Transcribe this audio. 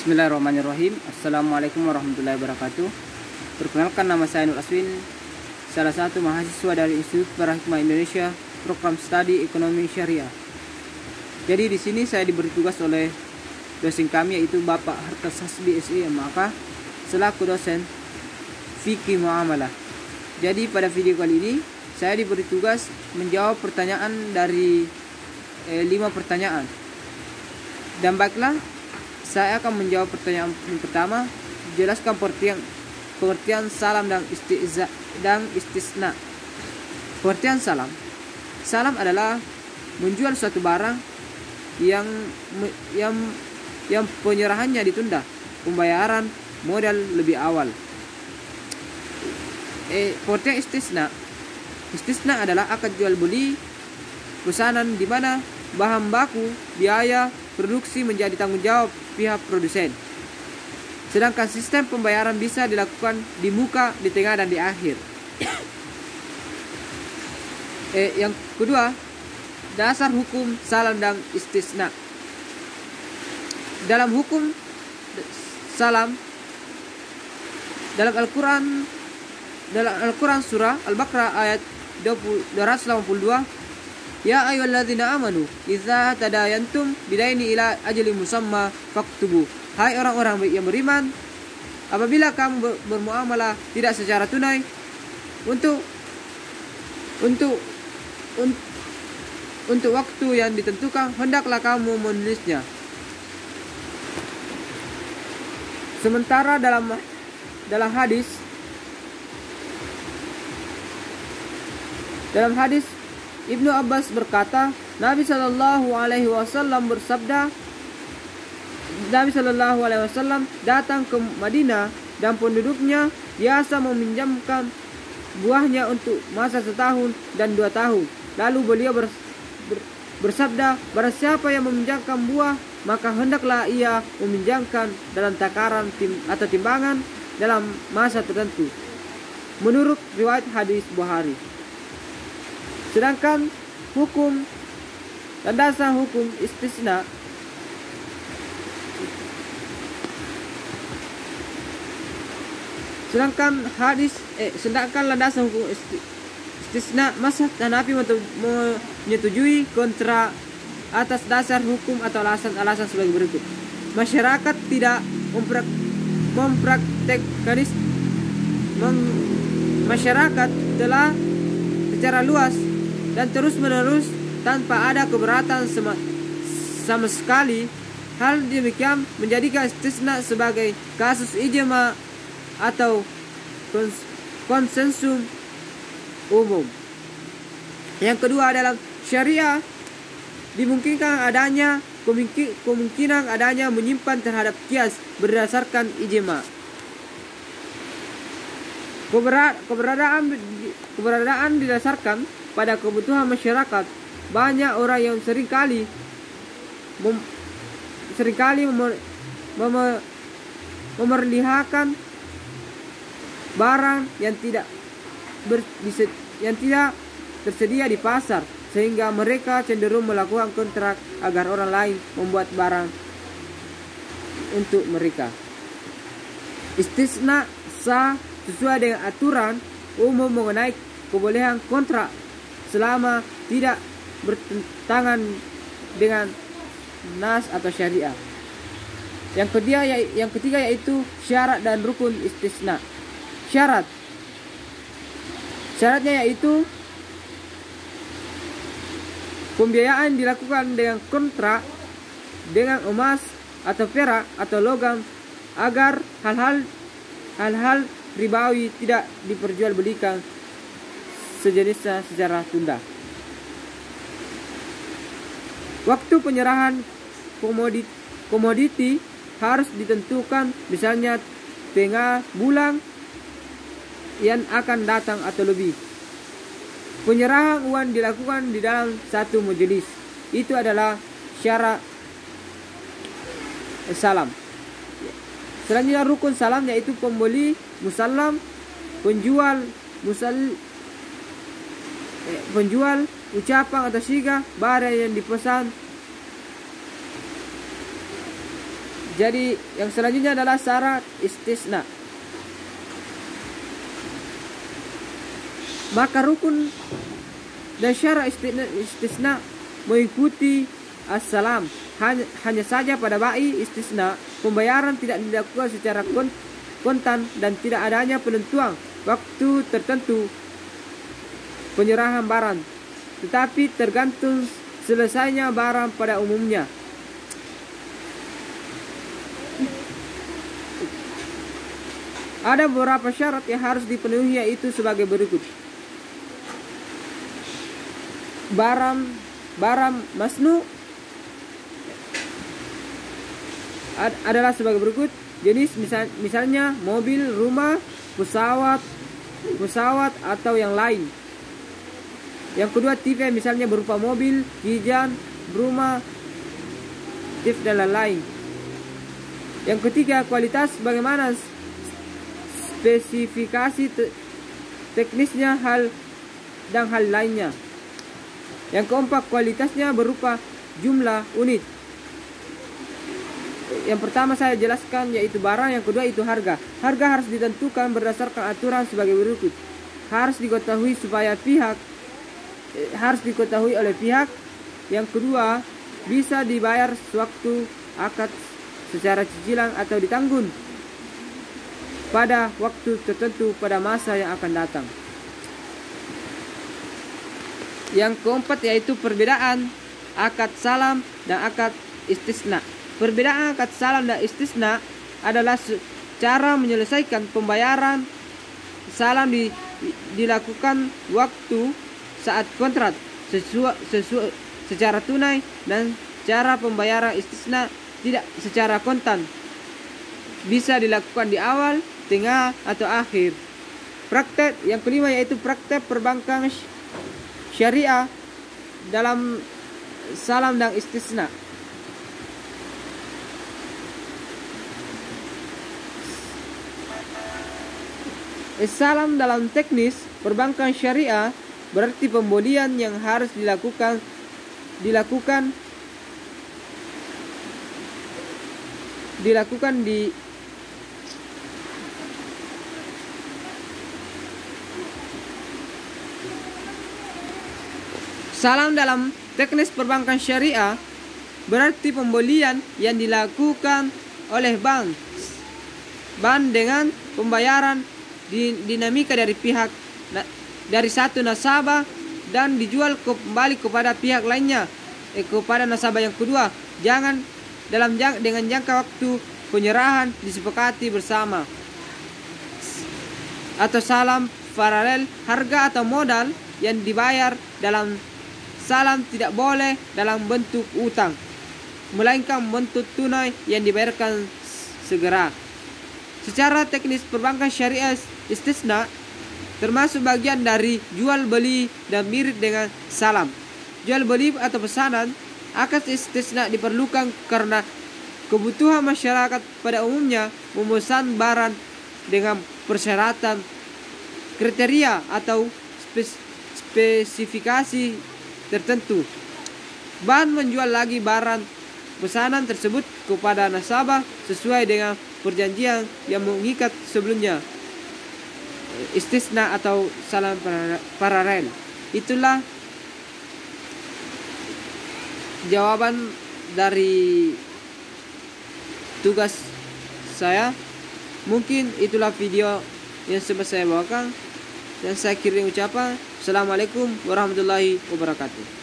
Bismillahirrahmanirrahim. Assalamualaikum warahmatullahi wabarakatuh. Perkenalkan, nama saya Nur Aswin, salah satu mahasiswa dari Institut Para Hikmah Indonesia, program studi ekonomi syariah. Jadi di sini saya diberi tugas oleh dosen kami, yaitu Bapak Hartas Hasbi SI, maka selaku dosen fikih muamalah. Jadi pada video kali ini saya diberi tugas menjawab pertanyaan dari 5 pertanyaan. Dan baiklah, saya akan menjawab pertanyaan yang pertama. Jelaskan pengertian salam dan istisna. Pengertian salam. Salam adalah menjual suatu barang yang penyerahannya ditunda, pembayaran modal lebih awal. Pengertian istisna. Istisna adalah akad jual beli pesanan di mana bahan baku, biaya produksi menjadi tanggung jawab pihak produsen. Sedangkan sistem pembayaran bisa dilakukan di muka, di tengah, dan di akhir. Yang kedua, dasar hukum salam dan istisna. Dalam hukum salam, dalam Al-Quran surah Al-Baqarah ayat 282, ya ayyuhalladzina amanu idza tadayantum bidaini ila ajalin musamma faktubu. Hai orang-orang yang beriman, apabila kamu bermuamalah tidak secara tunai untuk waktu yang ditentukan, hendaklah kamu menulisnya. Sementara dalam hadis Ibnu Abbas berkata, Nabi Shallallahu Alaihi Wasallam bersabda, Nabi Shallallahu Alaihi Wasallam datang ke Madinah dan penduduknya biasa meminjamkan buahnya untuk masa 1 tahun dan 2 tahun. Lalu beliau bersabda, barang siapa yang meminjamkan buah, maka hendaklah ia meminjamkan dalam takaran atau timbangan dalam masa tertentu. Menurut riwayat hadis Bukhari. Sedangkan hukum dan dasar hukum istisna, sedangkan landasan hukum istisna, mazhab Hanafi menyetujui kontrak atas dasar hukum atau alasan sebagai berikut. Masyarakat tidak mempraktekkan masyarakat telah secara luas dan terus-menerus tanpa ada keberatan sama sekali. Hal demikian menjadikan istisna sebagai kasus ijma atau konsensus umum. Yang kedua, dalam syariah dimungkinkan kemungkinan adanya menyimpan terhadap kias berdasarkan ijma. Keberadaan didasarkan pada kebutuhan masyarakat. Banyak orang yang seringkali memerlihatkan barang yang tidak tersedia di pasar, sehingga mereka cenderung melakukan kontrak agar orang lain membuat barang untuk mereka. Istisna sah sesuai dengan aturan umum mengenai kebolehan kontrak selama tidak bertentangan dengan nas atau syariah. Yang ketiga yaitu syarat dan rukun istisna. Syaratnya yaitu pembiayaan dilakukan dengan kontrak dengan emas atau perak atau logam agar hal-hal ribawi tidak diperjualbelikan sejenisnya secara tunda. Waktu penyerahan komoditi harus ditentukan, misalnya tengah bulan yang akan datang atau lebih. Penyerahan uang dilakukan di dalam satu majelis. Itu adalah syarat salam. Selanjutnya rukun salam, yaitu pembeli musallam, penjual ucapan atau siga barang yang dipesan Jadi yang selanjutnya adalah syarat istisna. Maka rukun dan syarat istisna mengikuti as-salam. Hanya saja pada ba'i istisna pembayaran tidak dilakukan secara kontan dan tidak adanya penentuan waktu tertentu penyerahan barang, tetapi tergantung selesainya barang pada umumnya. Ada beberapa syarat yang harus dipenuhi, yaitu sebagai berikut. Barang masnu adalah sebagai berikut. Jenis misalnya mobil, rumah, pesawat atau yang lain. Yang kedua, TV misalnya berupa mobil, kijan, rumah, TV dan lain-lain. Yang ketiga, kualitas bagaimana spesifikasi teknisnya dan hal lainnya. Yang keempat, kualitasnya berupa jumlah unit. Yang pertama saya jelaskan yaitu barang, yang kedua itu harga. Harga harus ditentukan berdasarkan aturan sebagai berikut. Harus diketahui oleh pihak. Yang kedua, bisa dibayar sewaktu akad secara cicilan atau ditanggung pada waktu tertentu pada masa yang akan datang. Yang keempat yaitu perbedaan akad salam dan akad istisna. Perbedaan akad salam dan istisna adalah cara menyelesaikan pembayaran. Salam dilakukan waktu saat kontrak secara tunai, dan cara pembayaran istisna tidak secara kontan, bisa dilakukan di awal, tengah atau akhir. Praktek yang kelima yaitu praktek perbankan syariah dalam salam dan istisna. Salam dalam teknis perbankan syariah berarti pembelian yang harus dilakukan di salam dalam teknis perbankan syariah berarti pembelian yang dilakukan oleh bank dengan pembayaran dinamika dari satu nasabah dan dijual kembali kepada pihak lainnya, kepada nasabah yang kedua, dengan jangka waktu penyerahan disepakati bersama. Atau salam paralel, harga atau modal yang dibayar dalam salam tidak boleh dalam bentuk utang, melainkan bentuk tunai yang dibayarkan segera. Secara teknis perbankan syariah istisna termasuk bagian dari jual beli dan mirip dengan salam. Jual beli atau pesanan akad istisna diperlukan karena kebutuhan masyarakat pada umumnya memesan barang dengan persyaratan, kriteria atau spesifikasi tertentu. Bank menjual lagi barang pesanan tersebut kepada nasabah sesuai dengan perjanjian yang mengikat sebelumnya. Istisna atau salam paralel. Itulah jawaban dari tugas saya. Mungkin itulah video yang sempat saya bawakan, dan saya kirim ucapan Assalamualaikum warahmatullahi wabarakatuh.